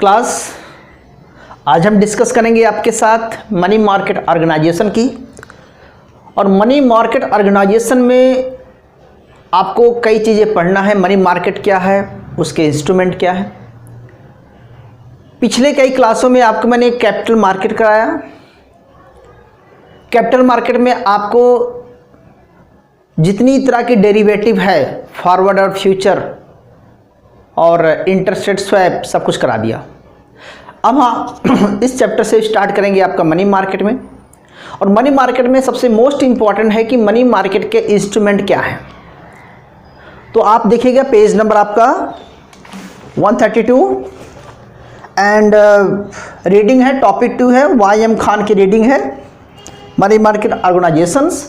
Class आज हम discuss करेंगे आपके साथ मनी मार्केट ऑर्गेनाइजेशन की। और मनी मार्केट ऑर्गेनाइजेशन में आपको कई चीज़ें पढ़ना है। मनी मार्केट क्या है, उसके इंस्ट्रूमेंट क्या है। पिछले कई क्लासों में आपको मैंने कैपिटल मार्केट कराया। कैपिटल मार्केट में आपको जितनी तरह की डेरिवेटिव है, फॉरवर्ड और फ्यूचर और इंटरेस्ट रेट स्वैप, सब कुछ करा दिया। अब हाँ इस चैप्टर से स्टार्ट करेंगे आपका मनी मार्केट में। और मनी मार्केट में सबसे मोस्ट इम्पॉर्टेंट है कि मनी मार्केट के इंस्ट्रूमेंट क्या है। तो आप देखिएगा पेज नंबर आपका 132 एंड रीडिंग है, टॉपिक 2 है, YM खान की रीडिंग है, मनी मार्केट ऑर्गेनाइजेशंस।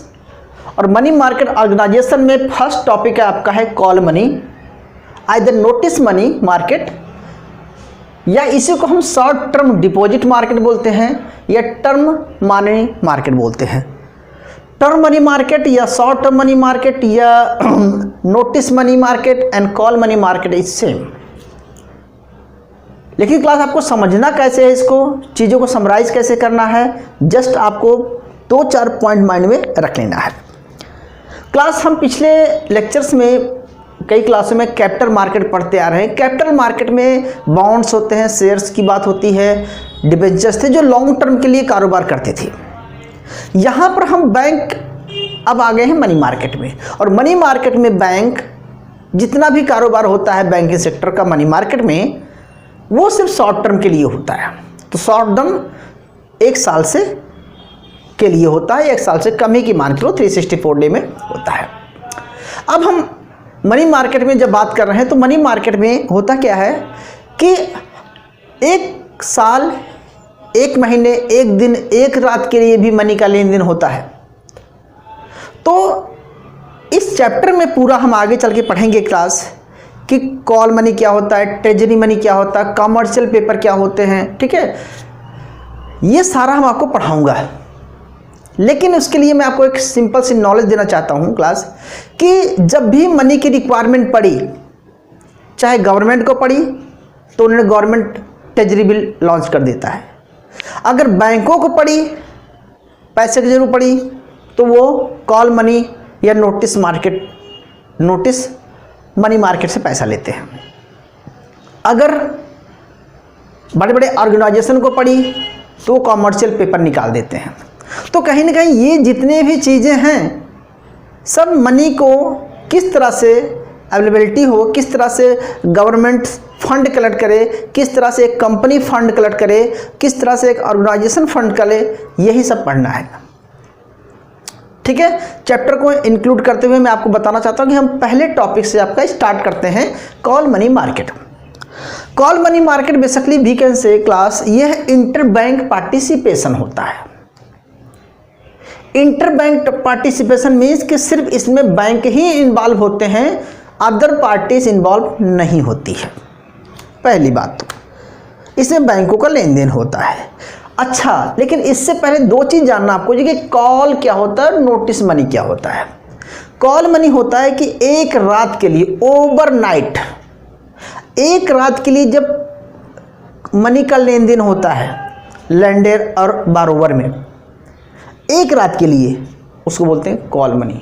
और मनी मार्केट ऑर्गेनाइजेशन में फर्स्ट टॉपिक है आपका है call money, either notice money market, या इसी को हम शॉर्ट टर्म डिपॉजिट मार्केट बोलते हैं या टर्म मनी मार्केट बोलते हैं। टर्म मनी मार्केट या शॉर्ट टर्म मनी मार्केट या notice money market and call money market is same. लेकिन क्लास आपको समझना कैसे है, इसको चीज़ों को समराइज कैसे करना है, जस्ट आपको 2-4 पॉइंट माइंड में रख लेना है। क्लास हम पिछले लेक्चर्स में कई क्लासों में कैपिटल मार्केट पढ़ते आ रहे हैं। कैपिटल मार्केट में बॉन्ड्स होते हैं, शेयर्स की बात होती है, डिबेंचर्स थे जो लॉन्ग टर्म के लिए कारोबार करते थे। यहाँ पर हम बैंक अब आ गए हैं मनी मार्केट में। और मनी मार्केट में बैंक जितना भी कारोबार होता है बैंकिंग सेक्टर का मनी मार्केट में, वो सिर्फ शॉर्ट टर्म के लिए होता है। तो शॉर्ट टर्म 1 साल से के लिए होता है, 1 साल से कम ही की मान के लो, 364 डे में होता है। अब हम मनी मार्केट में जब बात कर रहे हैं तो मनी मार्केट में होता क्या है कि 1 साल, 1 महीने, 1 दिन, 1 रात के लिए भी मनी का लेन देन होता है। तो इस चैप्टर में पूरा हम आगे चल के पढ़ेंगे क्लास कि कॉल मनी क्या होता है, ट्रेजरी मनी क्या होता है, कमर्शियल पेपर क्या होते हैं, ठीक है। ये सारा हम आपको पढ़ाऊंगा। लेकिन उसके लिए मैं आपको एक सिंपल सी नॉलेज देना चाहता हूँ क्लास कि जब भी मनी की रिक्वायरमेंट पड़ी, चाहे गवर्नमेंट को पड़ी तो उन्होंने गवर्नमेंट ट्रेजरी बिल लॉन्च कर देता है। अगर बैंकों को पड़ी, पैसे की जरूरत पड़ी, तो वो कॉल मनी या नोटिस मनी मार्केट से पैसा लेते हैं। अगर बड़े बड़े ऑर्गेनाइजेशन को पड़ी तो कॉमर्शियल पेपर निकाल देते हैं। तो कहीं ना कहीं ये जितने भी चीज़ें हैं सब मनी को किस तरह से अवेलेबिलिटी हो, किस तरह से गवर्नमेंट फंड कलेक्ट करे, किस तरह से एक कंपनी फंड कलेक्ट करे, किस तरह से एक ऑर्गेनाइजेशन फंड करे, यही सब पढ़ना है। ठीक है, चैप्टर को इंक्लूड करते हुए मैं आपको बताना चाहता हूँ कि हम पहले टॉपिक से आपका स्टार्ट करते हैं call money market. Call money market basically we can say class यह इंटर बैंक पार्टिसिपेशन होता है। इंटर बैंक पार्टिसिपेशन मीन्स कि सिर्फ इसमें बैंक ही इन्वॉल्व होते हैं, अदर पार्टीज इन्वॉल्व नहीं होती है। पहली बात तो इसमें बैंकों का लेन देन होता है। अच्छा, लेकिन इससे पहले 2 चीज़ जानना आपको कि कॉल क्या होता है, नोटिस मनी क्या होता है। कॉल मनी होता है कि 1 रात के लिए, ओवरनाइट, 1 रात के लिए जब मनी का लेन देन होता है लेंडर और बारोवर में, 1 रात के लिए, उसको बोलते हैं कॉल मनी।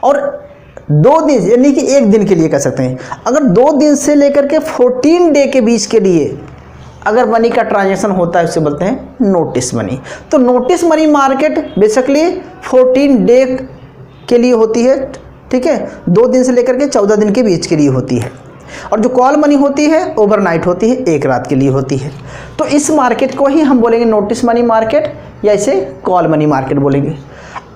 और 2 दिन यानी कि 1 दिन के लिए कह सकते हैं। अगर 2 दिन से लेकर के 14 डे के बीच के लिए अगर मनी का ट्रांजैक्शन होता है, उसे बोलते हैं नोटिस मनी। तो notice money market basically 14 day के लिए होती है, ठीक है, 2 दिन से लेकर के 14 दिन के बीच के लिए होती है। और जो कॉल मनी होती है ओवरनाइट होती है, 1 रात के लिए होती है। तो इस मार्केट को ही हम बोलेंगे नोटिस मनी मार्केट या इसे कॉल मनी मार्केट बोलेंगे।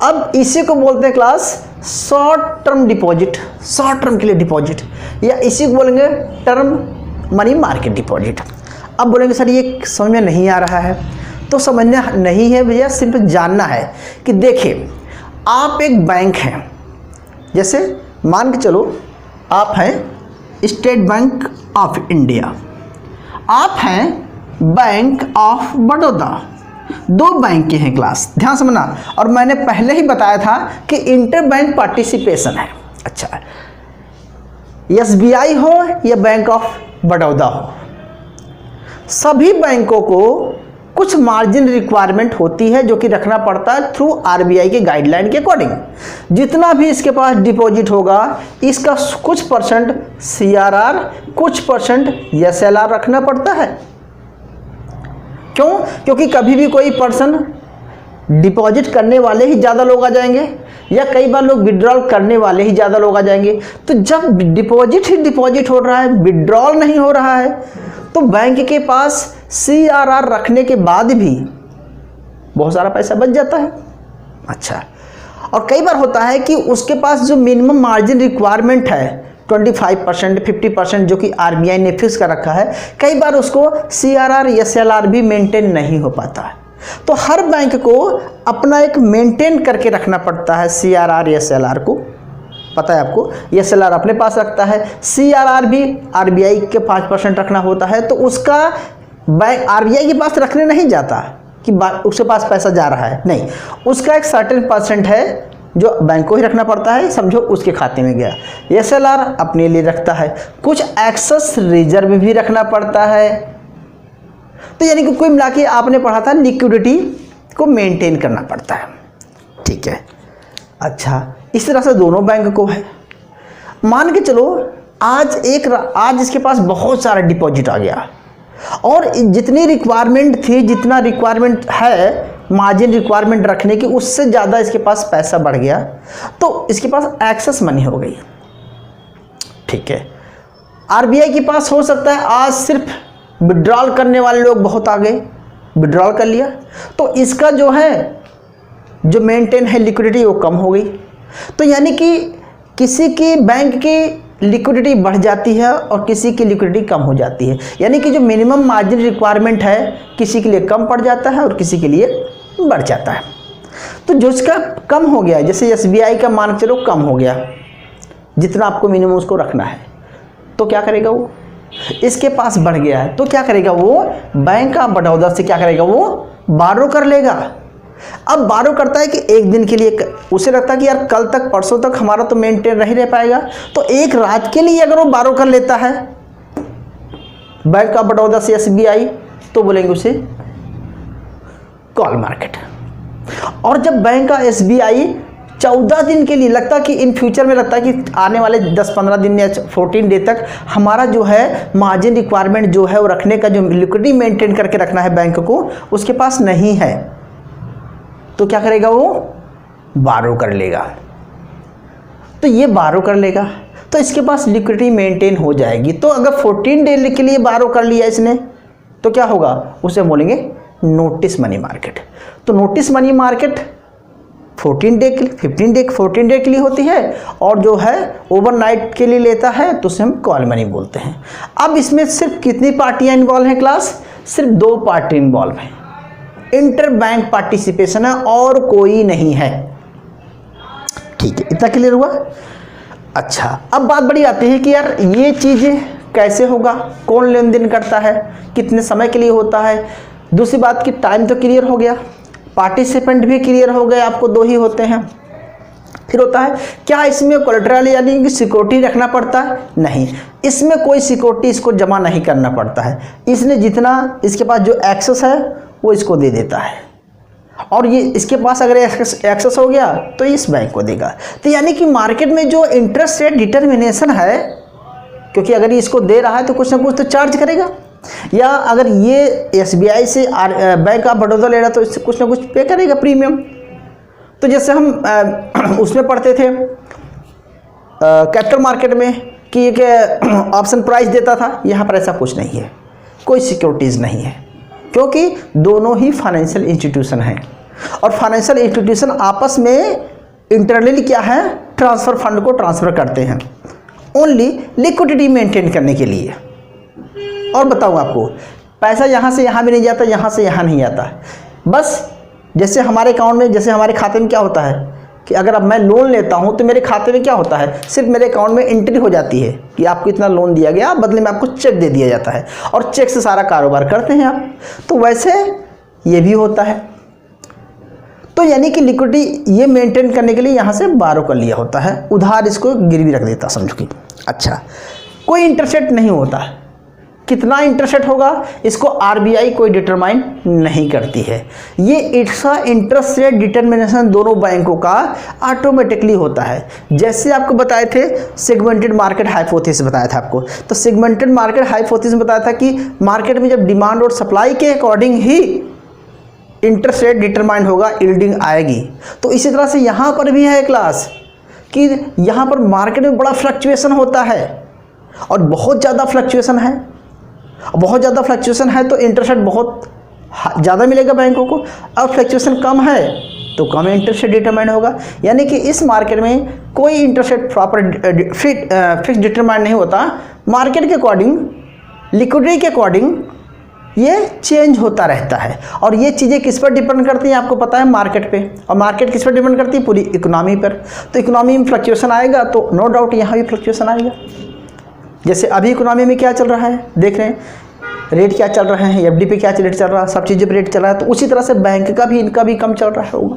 अब इसी को बोलते हैं class short term deposit, short term के लिए डिपॉजिट, या इसी को बोलेंगे टर्म मनी मार्केट डिपॉजिट। अब बोलेंगे सर ये समझ में नहीं आ रहा है, तो समझना नहीं है भैया, सिर्फ जानना है कि देखिए आप एक बैंक हैं, जैसे मान के चलो आप हैं स्टेट बैंक ऑफ इंडिया, आप हैं बैंक ऑफ बड़ौदा, 2 बैंक के हैं क्लास, ध्यान समझना। और मैंने पहले ही बताया था कि इंटर बैंक पार्टिसिपेशन है। अच्छा, SBI हो या बैंक ऑफ बड़ौदा हो, सभी बैंकों को कुछ मार्जिन रिक्वायरमेंट होती है जो कि रखना पड़ता है थ्रू आरबीआई के गाइडलाइन के अकॉर्डिंग। जितना भी इसके पास डिपॉजिट होगा इसका कुछ परसेंट सीआरआर, कुछ परसेंट एसएलआर रखना पड़ता है। क्यों? क्योंकि कभी भी कोई पर्सन डिपॉजिट करने वाले ही ज़्यादा लोग आ जाएंगे या कई बार लोग विड्रॉल करने वाले ही ज़्यादा लोग आ जाएंगे। तो जब डिपॉजिट ही डिपॉजिट हो रहा है, विड्रॉल नहीं हो रहा है, तो बैंक के पास सीआरआर रखने के बाद भी बहुत सारा पैसा बच जाता है। अच्छा, और कई बार होता है कि उसके पास जो मिनिमम मार्जिन रिक्वायरमेंट है 25%, 50% जो कि आरबीआई ने फिक्स कर रखा है, कई बार उसको सीआरआर एसएलआर भी मेंटेन नहीं हो पाता है। तो हर बैंक को अपना एक मेंटेन करके रखना पड़ता है सीआरआर एसएलआर को। पता है आपको, एसएलआर अपने पास रखता है, सीआरआर भी आरबीआई के 5% रखना होता है। तो उसका बैंक आरबीआई के पास रखने नहीं जाता कि उसके पास पैसा जा रहा है, नहीं, उसका एक सर्टेन परसेंट है जो बैंक को ही रखना पड़ता है, समझो उसके खाते में गया। एसएलआर अपने लिए रखता है, कुछ एक्सेस रिजर्व भी रखना पड़ता है। तो यानी कि कोई मिला के आपने पढ़ा था लिक्विडिटी को मेंटेन करना पड़ता है। ठीक है, अच्छा, इस तरह से दोनों बैंक को है। मान के चलो आज इसके पास बहुत सारा डिपॉजिट आ गया और जितनी रिक्वायरमेंट थी, जितना रिक्वायरमेंट है मार्जिन रिक्वायरमेंट रखने की, उससे ज़्यादा इसके पास पैसा बढ़ गया, तो इसके पास एक्सेस मनी हो गई। ठीक है, आरबीआई के पास हो सकता है आज सिर्फ विड्रॉल करने वाले लोग बहुत आ गए, विड्रॉल कर लिया, तो इसका जो है जो मेंटेन है लिक्विडिटी वो कम हो गई। तो यानी कि किसी की बैंक की लिक्विडिटी बढ़ जाती है और किसी की लिक्विडिटी कम हो जाती है। यानी कि जो मिनिमम मार्जिन रिक्वायरमेंट है किसी के लिए कम पड़ जाता है और किसी के लिए बढ़ जाता है। तो जो इसका कम हो गया, जैसे एसबीआई का मान चलो कम हो गया, जितना आपको मिनिमम उसको रखना है, तो क्या करेगा वो, इसके पास बढ़ गया है तो क्या करेगा वो, बैंक ऑफ बड़ौदा से क्या करेगा वो, बारो कर लेगा। अब बारो करता है कि एक दिन के लिए, उसे लगता है कि यार कल तक परसों तक हमारा तो मेंटेन नहीं रह पाएगा, तो एक रात के लिए अगर वो बारो कर लेता है बैंक ऑफ बड़ौदा से एसबीआई, तो बोलेंगे उसे कॉल मार्केट। और जब बैंक का एसबीआई 14 दिन के लिए लगता कि इन फ्यूचर में लगता है कि आने वाले 10-15 दिन या 14 डे तक हमारा जो है मार्जिन रिक्वायरमेंट जो है वो रखने का, जो लिक्विडिटी मेंटेन करके रखना है बैंक को, उसके पास नहीं है, तो क्या करेगा वो, बारो कर लेगा। तो ये बारो कर लेगा तो इसके पास लिक्विडिटी मेंटेन हो जाएगी। तो अगर 14 डे के लिए बारो कर लिया इसने, तो क्या होगा, उसे बोलेंगे नोटिस मनी मार्केट। तो नोटिस मनी मार्केट 14 डे के लिए होती है, और जो है ओवरनाइट के लिए लेता है तो उसे हम कॉल मनी बोलते हैं। अब इसमें सिर्फ कितनी पार्टियां इन्वॉल्व हैं क्लास, सिर्फ 2 पार्टी इन्वॉल्व हैं, इंटर बैंक पार्टिसिपेशन है और कोई नहीं है। ठीक है, इतना क्लियर हुआ। अच्छा, अब बात बड़ी आती है कि यार ये चीज़ें कैसे होगा, कौन लेन देन करता है, कितने समय के लिए होता है। दूसरी बात की टाइम तो क्लियर हो गया, पार्टिसिपेंट भी क्लियर हो गए, आपको 2 ही होते हैं। फिर होता है क्या इसमें कोलेटरल यानी कि सिक्योरिटी रखना पड़ता है, नहीं, इसमें कोई सिक्योरिटी इसको जमा नहीं करना पड़ता है। इसने जितना इसके पास जो एक्सेस है वो इसको दे देता है, और ये इसके पास अगर एक्सेस हो गया तो इस बैंक को देगा। तो यानी कि मार्केट में जो इंटरेस्ट रेट डिटर्मिनेशन है, क्योंकि अगर ये इसको दे रहा है तो कुछ ना कुछ तो चार्ज करेगा, या अगर ये एसबीआई से बैंक ऑफ बड़ौदा ले रहा तो इससे कुछ ना कुछ पे करेगा प्रीमियम। तो जैसे हम उसमें पढ़ते थे कैपिटल मार्केट में कि एक ऑप्शन प्राइस देता था, यहाँ पर ऐसा कुछ नहीं है, कोई सिक्योरिटीज़ नहीं है, क्योंकि दोनों ही फाइनेंशियल इंस्टीट्यूशन हैं, और फाइनेंशियल इंस्टीट्यूशन आपस में इंटरनली क्या है, ट्रांसफ़र फंड को ट्रांसफ़र करते हैं ओनली लिक्विडिटी मेंटेन करने के लिए। और बताऊँ आपको, पैसा यहाँ से यहाँ भी नहीं जाता, यहाँ से यहाँ नहीं आता, बस जैसे हमारे अकाउंट में, जैसे हमारे खाते में क्या होता है कि अगर अब मैं लोन लेता हूँ तो मेरे खाते में क्या होता है, सिर्फ मेरे अकाउंट में एंट्री हो जाती है कि आपको इतना लोन दिया गया, बदले में आपको चेक दे दिया जाता है, और चेक से सारा कारोबार करते हैं आप। तो वैसे ये भी होता है। तो यानी कि लिक्विडिटी ये मेंटेन करने के लिए यहाँ से बारो कर लिया होता है, उधार इसको गिरवी रख देता समझो कि। अच्छा, कोई इंटरेस्ट रेट नहीं होता, कितना इंटरेस्ट रेट होगा इसको आरबीआई कोई डिटरमाइन नहीं करती है। ये इसका इंटरेस्ट रेट डिटरमिनेशन दोनों बैंकों का ऑटोमेटिकली होता है। जैसे आपको बताए थे सेगमेंटेड मार्केट हाइपोथेसिस बताया था आपको, तो सेगमेंटेड मार्केट हाइपोथेसिस में बताया था कि मार्केट में जब डिमांड और सप्लाई के अकॉर्डिंग ही इंटरेस्ट रेट डिटरमाइन होगा, यील्डिंग आएगी। तो इसी तरह से यहाँ पर भी है क्लास कि यहाँ पर मार्केट में बड़ा फ्लक्चुएशन होता है और बहुत ज़्यादा फ्लक्चुएशन है, तो इंटरेस्ट रेट बहुत ज़्यादा मिलेगा बैंकों को, और फ्लक्चुएशन कम है तो कम इंटरेस्ट रेट डिटरमाइन होगा। यानी कि इस मार्केट में कोई interest rate proper fix determine नहीं होता, मार्केट के अकॉर्डिंग, लिक्विडिटी के अकॉर्डिंग ये चेंज होता रहता है। और ये चीज़ें किस पर डिपेंड करती हैं आपको पता है, मार्केट पे। और मार्केट किस पर डिपेंड करती है, पूरी इकोनॉमी पर। तो इकोनॉमी में फ्लक्चुएशन आएगा तो नो डाउट यहाँ भी फ्लक्चुएशन आएगा। जैसे अभी इकोनॉमी में क्या चल रहा है देख रहे हैं, रेट क्या चल रहे हैं, एफडी पे क्या रेट चल रहा है, सब चीज़ों पर रेट चल रहा है, तो उसी तरह से बैंक का भी, इनका भी कम चल रहा होगा।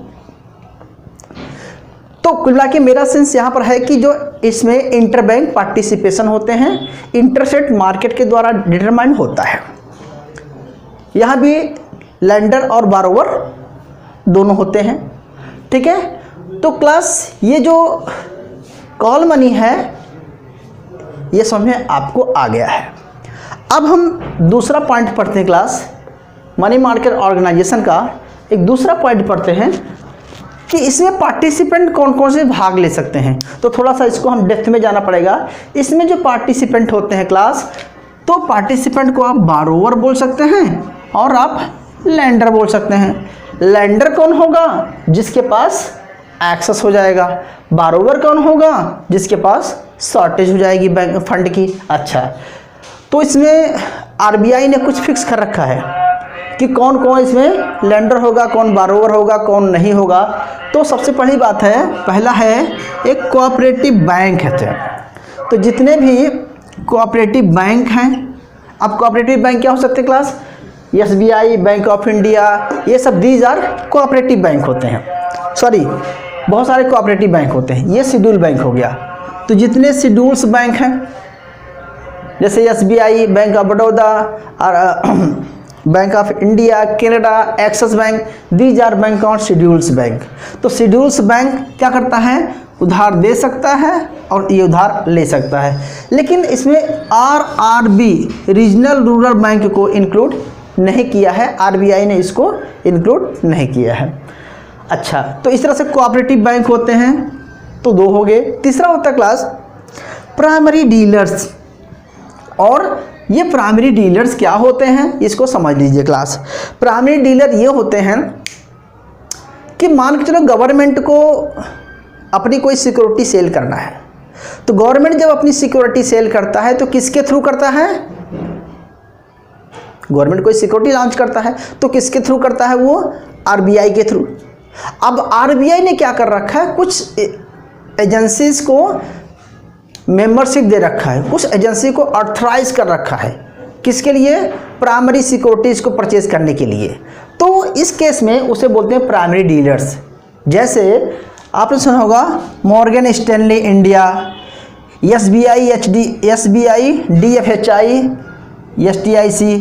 तो कुल मिला के मेरा सेंस यहाँ पर है कि जो इसमें इंटर बैंक पार्टिसिपेशन होते हैं, इंटरेस्ट रेट मार्केट के द्वारा डिटरमाइन होता है। यहाँ भी लेंडर और बारोवर दोनों होते हैं, ठीक है। तो क्लास ये जो कॉल मनी है ये समझ में आपको आ गया है। अब हम दूसरा पॉइंट पढ़ते हैं क्लास, मनी मार्केट ऑर्गेनाइजेशन का एक दूसरा पॉइंट पढ़ते हैं कि इसमें पार्टिसिपेंट कौन कौन से भाग ले सकते हैं। तो थोड़ा सा इसको हम डेप्थ में जाना पड़ेगा। इसमें जो पार्टिसिपेंट होते हैं क्लास, तो पार्टिसिपेंट को आप बारोवर बोल सकते हैं और आप लेंडर बोल सकते हैं। लेंडर कौन होगा, जिसके पास एक्सेस हो जाएगा। बारोवर कौन होगा, जिसके पास शॉर्टेज हो जाएगी बैंक फंड की। अच्छा, तो इसमें आरबीआई ने कुछ फिक्स कर रखा है कि कौन कौन इसमें लेंडर होगा, कौन बारोवर होगा, कौन नहीं होगा। तो सबसे पहली बात है, पहला है एक कोऑपरेटिव बैंक है। तो जितने भी कोऑपरेटिव बैंक हैं, अब कोऑपरेटिव बैंक क्या हो सकते हैं class, SBI, bank of India, ये सब दीज आर कोऑपरेटिव बैंक होते हैं। सॉरी, बहुत सारे कोऑपरेटिव बैंक होते हैं। ये शेड्यूल बैंक हो गया। तो जितने शेड्यूल्स बैंक हैं, जैसे एसबीआई, बैंक ऑफ बड़ौदा और bank of India, Canada, Axis bank, these are bank और शेड्यूल्स बैंक। तो शेड्यूल्स बैंक क्या करता है, उधार दे सकता है और ये उधार ले सकता है। लेकिन इसमें आरआरबी, रीजनल रूरल बैंक को इंक्लूड नहीं किया है, आरबीआई ने इसको इंक्लूड नहीं किया है। अच्छा, तो इस तरह से कोऑपरेटिव बैंक होते हैं, तो दो हो गए। तीसरा होता है क्लास प्राइमरी डीलर्स। और ये प्राइमरी डीलर्स क्या होते हैं इसको समझ लीजिए क्लास। प्राइमरी डीलर ये होते हैं कि मान के चलो गवर्नमेंट को अपनी कोई सिक्योरिटी सेल करना है, तो गवर्नमेंट जब अपनी सिक्योरिटी सेल करता है तो किसके थ्रू करता है, गवर्नमेंट कोई सिक्योरिटी लॉन्च करता है तो किसके थ्रू करता है, वो आरबीआई के थ्रू। अब आरबीआई ने क्या कर रखा है, कुछ एजेंसीज को मेंबरशिप दे रखा है, कुछ एजेंसी को ऑथराइज कर रखा है, किसके लिए, प्राइमरी सिक्योरिटीज को परचेज करने के लिए। तो इस केस में उसे बोलते हैं प्राइमरी डीलर्स। जैसे आपने सुना होगा Morgan Stanley India, SBI, SBI, DFHI, STIC,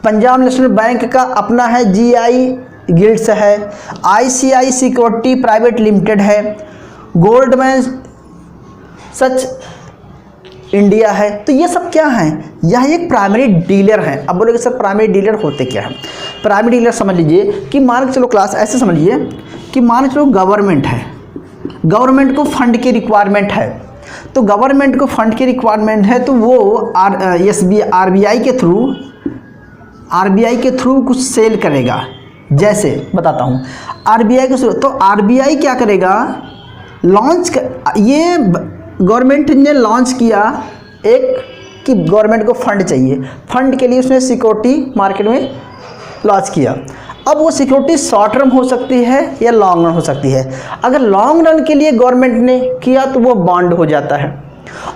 Punjab National Bank का अपना है जीआई गिल्ड्स है, आईसीआई सिक्योरिटी प्राइवेट लिमिटेड है, गोल्डमैन सच इंडिया है। तो ये सब क्या हैं, यह एक प्राइमरी डीलर हैं। अब बोलोगे सर प्राइमरी डीलर होते क्या हैं। प्राइमरी डीलर समझ लीजिए कि मान के चलो क्लास ऐसे समझ लीजिए कि मान के चलो गवर्नमेंट है, गवर्नमेंट को फंड की रिक्वायरमेंट है, तो गवर्नमेंट को फंड की रिक्वायरमेंट है तो वो आरबीआई के थ्रू कुछ सेल करेगा। जैसे बताता हूँ, आरबीआई के थ्रू, तो आरबीआई क्या करेगा, ये गवर्नमेंट ने लॉन्च किया एक कि गवर्नमेंट को फंड चाहिए, फंड के लिए उसने सिक्योरिटी मार्केट में लॉन्च किया। अब वो सिक्योरिटी शॉर्ट टर्म हो सकती है या लॉन्ग रन हो सकती है। अगर लॉन्ग रन के लिए गवर्नमेंट ने किया तो वो बॉन्ड हो जाता है,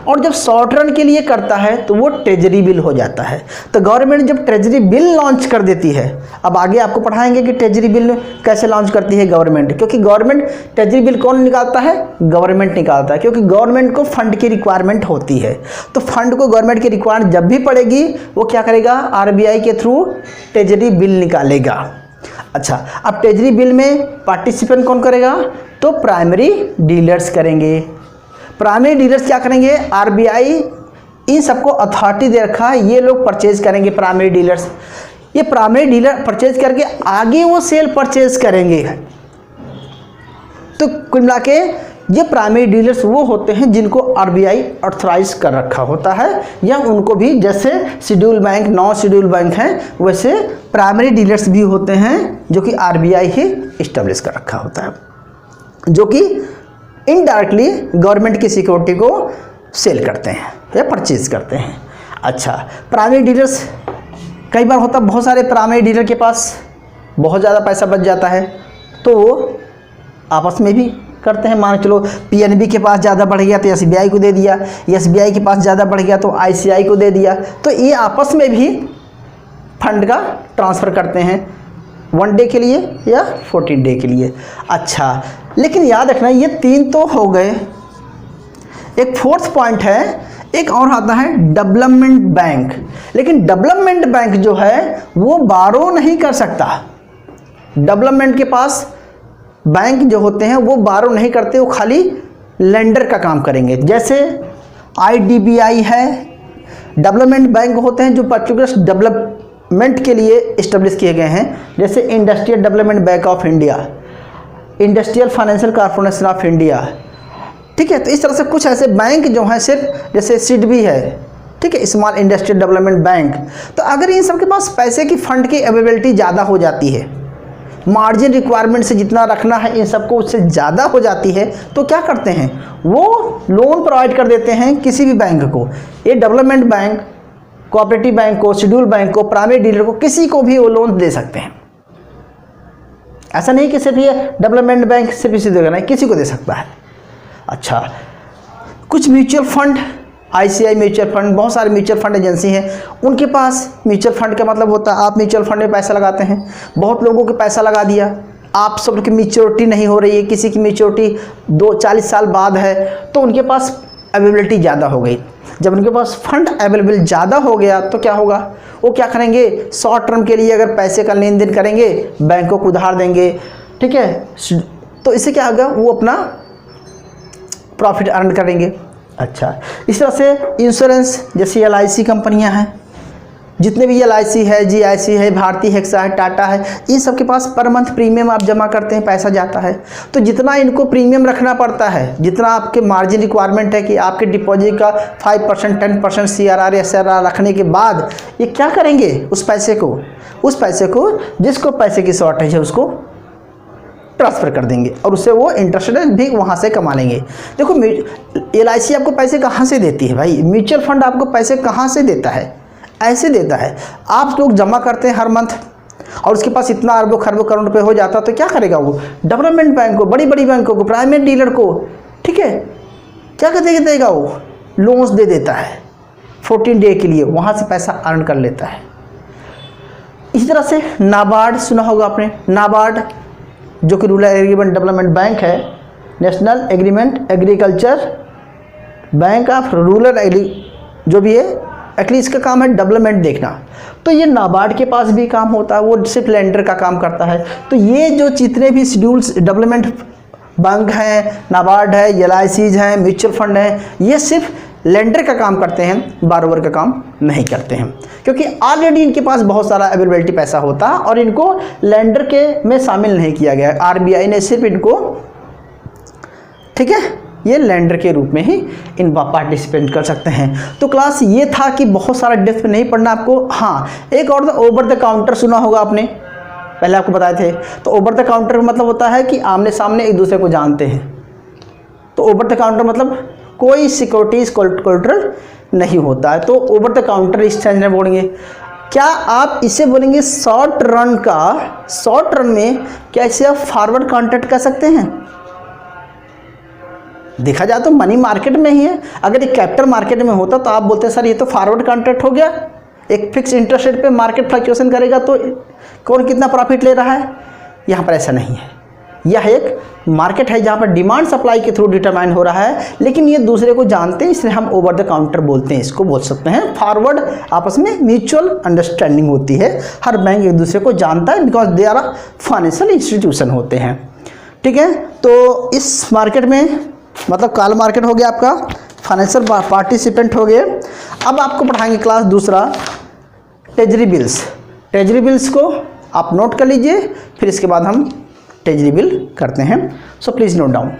और जब शॉर्ट रन के लिए करता है तो वो ट्रेजरी बिल हो जाता है। तो गवर्नमेंट जब ट्रेजरी बिल लॉन्च कर देती है, अब आगे आपको पढ़ाएंगे कि ट्रेजरी बिल कैसे लॉन्च करती है गवर्नमेंट, क्योंकि गवर्नमेंट ट्रेजरी बिल कौन निकालता है? गवर्नमेंट निकालता है, क्योंकि गवर्नमेंट को फंड की रिक्वायरमेंट होती है। तो फंड को गवर्नमेंट की रिक्वायरमेंट जब भी पड़ेगी वो क्या करेगा? आरबीआई के थ्रू ट्रेजरी बिल निकालेगा। अच्छा, अब ट्रेजरी बिल में पार्टिसिपेंट कौन करेगा? तो प्राइमरी डीलर्स करेंगे। प्राइमरी डीलर्स क्या करेंगे? आरबीआई इन सबको अथॉरिटी दे रखा है, ये लोग परचेज करेंगे। प्राइमरी डीलर्स, ये प्राइमरी डीलर परचेज करके आगे वो सेल परचेज करेंगे। तो कुल मिला के ये प्राइमरी डीलर्स वो होते हैं जिनको आरबीआई ऑथराइज कर रखा होता है, या उनको भी जैसे schedule bank, non schedule bank हैं, वैसे प्राइमरी डीलर्स भी होते हैं जो कि आरबीआई ही इस्टेब्लिश कर रखा होता है, जो कि इनडायरेक्टली गवर्नमेंट की सिक्योरिटी को सेल करते हैं या परचेज करते हैं। अच्छा, प्राइमरी डीलर्स कई बार होता, बहुत सारे प्राइमरी डीलर के पास बहुत ज़्यादा पैसा बच जाता है तो वो आपस में भी करते हैं। मान चलो पीएनबी के पास ज़्यादा बढ़ गया तो एसबीआई को दे दिया, एसबीआई के पास ज़्यादा बढ़ गया तो आईसीआई को दे दिया, तो ये आपस में भी फंड का ट्रांसफ़र करते हैं 1 डे के लिए या 14 डे के लिए। अच्छा, लेकिन याद रखना ये 3 तो हो गए, एक फोर्थ पॉइंट है, एक और आता है डेवलपमेंट बैंक। लेकिन डेवलपमेंट बैंक जो है वो बारो नहीं कर सकता। डेवलपमेंट के पास बैंक जो होते हैं वो बारो नहीं करते, वो खाली लेंडर का काम करेंगे। जैसे आईडीबीआई है, डेवलपमेंट बैंक होते हैं जो पर्टिकुलर डेवलपमेंट के लिए इस्टेब्लिश किए गए हैं, जैसे industrial development bank of India, industrial financial corporation of India. ठीक है, तो इस तरह से कुछ ऐसे बैंक जो हैं सिर्फ, जैसे सिडबी है, ठीक है, स्मॉल इंडस्ट्रियल डेवलपमेंट बैंक। तो अगर इन सब के पास पैसे की फंड की अवेलेबिलिटी ज़्यादा हो जाती है, मार्जिन रिक्वायरमेंट से जितना रखना है इन सबको उससे ज़्यादा हो जाती है, तो क्या करते हैं? वो लोन प्रोवाइड कर देते हैं किसी भी बैंक को। ये डेवलपमेंट बैंक, कोऑपरेटिव बैंक को, शेड्यूल बैंक को, प्राइमरी डीलर को, किसी को भी वो लोन दे सकते हैं। ऐसा नहीं कि सिर्फ ये डेवलपमेंट बैंक सिर्फ इसी देगा, नहीं, किसी को दे सकता है। अच्छा, कुछ mutual fund, ICI mutual fund, बहुत सारे म्यूचुअल फंड एजेंसी हैं, उनके पास म्यूचुअल फंड का मतलब होता है आप म्यूचुअल फंड में पैसा लगाते हैं, बहुत लोगों के पैसा लगा दिया, आप सब की मैच्योरिटी नहीं हो रही है, किसी की मैच्योरिटी 40 साल बाद है, तो उनके पास अवेलेबिलिटी ज़्यादा हो गई। जब उनके पास फंड अवेलेबल ज़्यादा हो गया तो क्या होगा? वो क्या करेंगे? शॉर्ट टर्म के लिए अगर पैसे का लेन देन करेंगे, बैंकों को उधार देंगे, ठीक है, तो इससे क्या होगा? वो अपना प्रॉफिट अर्न करेंगे। अच्छा, इस तरह से इंश्योरेंस, जैसे एलआईसी कंपनियां हैं, जितने भी एलआईसी है, जीआईसी है, भारतीय हेक्सा है, टाटा है, इन सब के पास पर मंथ प्रीमियम आप जमा करते हैं, पैसा जाता है। तो जितना इनको प्रीमियम रखना पड़ता है, जितना आपके मार्जिन रिक्वायरमेंट है कि आपके डिपॉजिट का 5%, 10% सीआरआर, एसआरआर रखने के बाद ये क्या करेंगे? उस पैसे को जिसको पैसे की शॉर्टेज है उसको ट्रांसफ़र कर देंगे और उससे वो इंटरेस्ट भी वहाँ से कमा लेंगे। देखो, एलआईसी आपको पैसे कहाँ से देती है भाई? म्यूचुअल फंड आपको पैसे कहाँ से देता है? ऐसे देता है, आप लोग जमा करते हैं हर मंथ और उसके पास इतना अरबों खरबों करोड़ रुपए हो जाता, तो क्या करेगा वो? डेवलपमेंट बैंक को, बड़ी बड़ी बैंकों को, प्राइमरी डीलर को, ठीक है, क्या देगा वो? लोन्स दे देता है 14 डे के लिए, वहाँ से पैसा अर्न कर लेता है। इसी तरह से नाबार्ड सुना होगा आपने, नाबार्ड जो कि रूरल एग्रीमेंट डेवलपमेंट बैंक है, national agreement agriculture bank of rural जो भी है, एक्चुअली इसका काम है डेवलपमेंट देखना। तो ये नाबार्ड के पास भी काम होता है, वो सिर्फ लेंडर का काम करता है। तो ये जो जितने भी शेड्यूल्स डेवलपमेंट बैंक हैं, नाबार्ड है, एलआईसीज हैं, म्यूचुअल फंड हैं, ये सिर्फ लेंडर का काम करते हैं, बारोवर का काम नहीं करते हैं, क्योंकि ऑलरेडी इनके पास बहुत सारा अवेलेबिलिटी पैसा होता है और इनको लेंडर के में शामिल नहीं किया गया। आरबीआई ने सिर्फ इनको, ठीक है, ये लेंडर के रूप में ही इन पार्टिसिपेट कर सकते हैं। तो क्लास ये था कि बहुत सारा डेप्थ में नहीं पढ़ना आपको। हाँ, एक और ओवर द काउंटर सुना होगा आपने, पहले आपको बताए थे। तो ओवर द काउंटर मतलब होता है कि आमने सामने एक दूसरे को जानते हैं। तो ओवर द काउंटर मतलब कोई सिक्योरिटीज कोलेटरल नहीं होता है, तो ओवर द काउंटर एक्सचेंज में बोलेंगे। क्या आप इसे बोलेंगे शॉर्ट रन का? शॉर्ट रन में क्या इसे आप फॉरवर्ड कॉन्ट्रैक्ट कर सकते हैं? देखा जाए तो मनी मार्केट में ही है। अगर ये कैपिटल मार्केट में होता तो आप बोलते हैं सर ये तो फॉरवर्ड कॉन्ट्रैक्ट हो गया, एक फिक्स इंटरेस्ट रेट पे मार्केट फ्लक्चुएशन करेगा तो कौन कितना प्रॉफिट ले रहा है। यहाँ पर ऐसा नहीं है, यह एक मार्केट है जहाँ पर डिमांड सप्लाई के थ्रू डिटरमाइन हो रहा है, लेकिन ये दूसरे को जानते हैं इसलिए हम ओवर द काउंटर बोलते हैं, इसको बोल सकते हैं फॉरवर्ड। आपस में म्यूचुअल अंडरस्टैंडिंग होती है, हर बैंक एक दूसरे को जानता है because they are financial institution होते हैं, ठीक है। तो इस मार्केट में मतलब कॉल मार्केट हो गया आपका, फाइनेंशियल पार्टिसिपेंट हो गए। अब आपको पढ़ाएंगे क्लास दूसरा ट्रेजरी बिल्स। ट्रेजरी बिल्स को आप नोट कर लीजिए, फिर इसके बाद हम ट्रेजरी बिल करते हैं। So please note down.